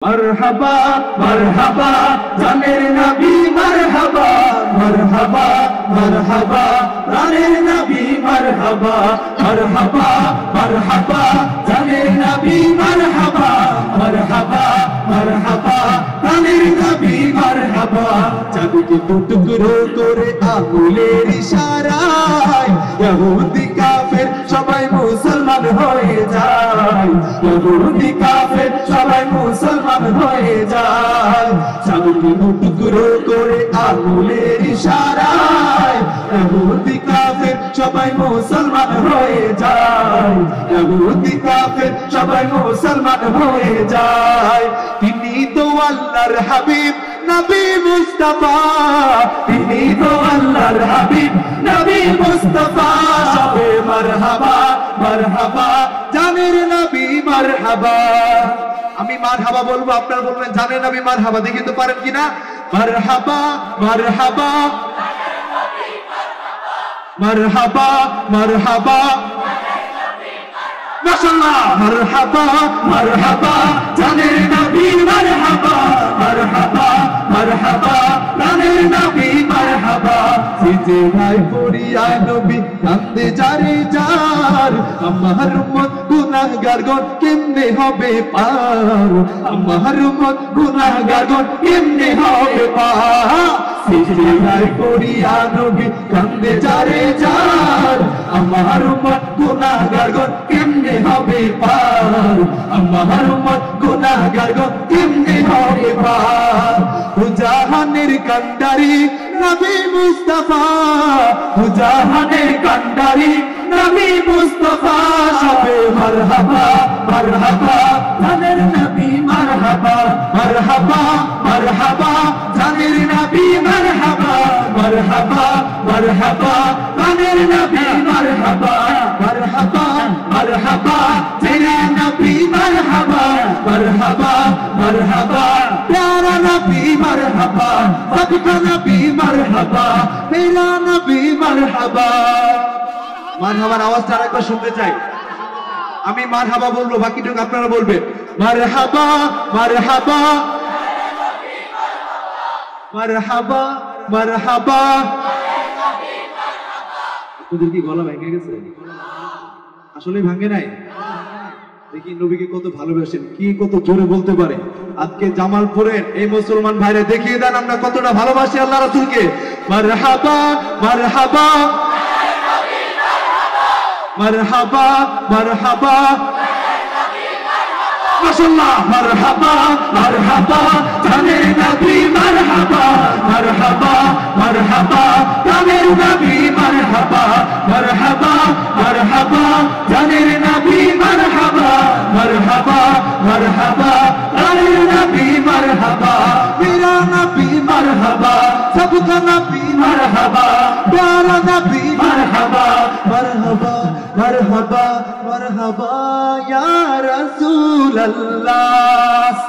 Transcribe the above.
मरहबा मरहबा जानेर नबी मरहबा मरहबा मरहबा जानेर नबी मरहबा मरहबा मरहबा जानेर नबी मरहबा मरहबा मरहबा जानेर नबी मरहबा चाँदকে টুকরো করে আঙুলের ইশারায় ইহুদি কাফের সবাই মুসলমান হয়ে যায় ইহুদি কাফের সবাই মুসলমান হয়ে যায় চাঁদকে টুকরো করে আঙুলের ইশারায় ইহুদি কাফের সবাই মুসলমান হয়ে যায় ইহুদি কাফের সবাই মুসলমান হয়ে যায় তিনি তো আল্লাহর হাবিব নবী মুস্তাফা তিনি তো আল্লাহর হাবিব নবী মুস্তাফা সবে মারহাবা মারহাবা জানের নবী মারহাবা আমি মারহাবা বলবো আপনারা বলবেন জানের নবী মারহাবা দেখি তো পারেন কিনা মারহাবা মারহাবা মারহাবা মারহাবা মাশাআল্লাহ মারহাবা মারহাবা জানের নবী মারহাবা মারহাবা মারহাবা জানের নবী মারহাবা সিজে ভাই পড়িয়া নবী কান্দে যারে যার আমার উম্মত গুনাহগার গণ কেমনে হবে পার আমার উম্মত গুনাহগার গণ কেমনে হবে পার সিজে ভাই পড়িয়া নবী কান্দে যারে যার আমার উম্মত গুনাহগার গণ কেমনে হবে পার আমার উম্মত গুনাহগার গণ কেমনে হবে পার জাহানের কান্ডারি নবী মুস্তাফা জাহানের কান্ডারি নবী মুস্তাফা সবে মারহাবা মারহাবা জানের নবী মারহাবা মারহাবা মারহাবা জানের নবী মারহাবা মারহাবা মারহাবা জানের নবী মারহাবা মারহাবা মারহাবা জানের নবী মারহাবা মারহাবা মারহাবা প্যারা নবী মারহাবা सबका नबी मरहबा मेरा नबी मरहबा মারহাবার আওয়াজটা আরেকবার শুনতে চাই আমি মারহাবা বলবো বাকিটুকু আপনারা বলবেন মারহাবা মারহাবা মারহাবা মারহাবা তোদের কি গলা ভেঙে গেছে আসলে ভাঙে নাই দেখি নবীকে কত ভালোবাসেন কি কত জোরে বলতে পারে আজকে জামালপুরের এই মুসলমান ভাইরা দেখিয়ে দেন আমরা কতটা ভালোবাসি আল্লাহ রাসূলকে মারহাবা মারহাবা মারহাবা মারহাবা মাশাআল্লাহ মারহাবা মারহাবা জানের নবী মারহাবা মারহাবা মারহাবা জানের নবী মারহাবা মারহাবা মারহাবা জানের নবী মারহাবা মারহাবা মারহাবা জানের নবী মারহাবা মেরা নবী মারহাবা सबका नबी मरहबा प्यारा नबी मरहबा मरहबा मरहबा मरहबा या रसूल अल्लाह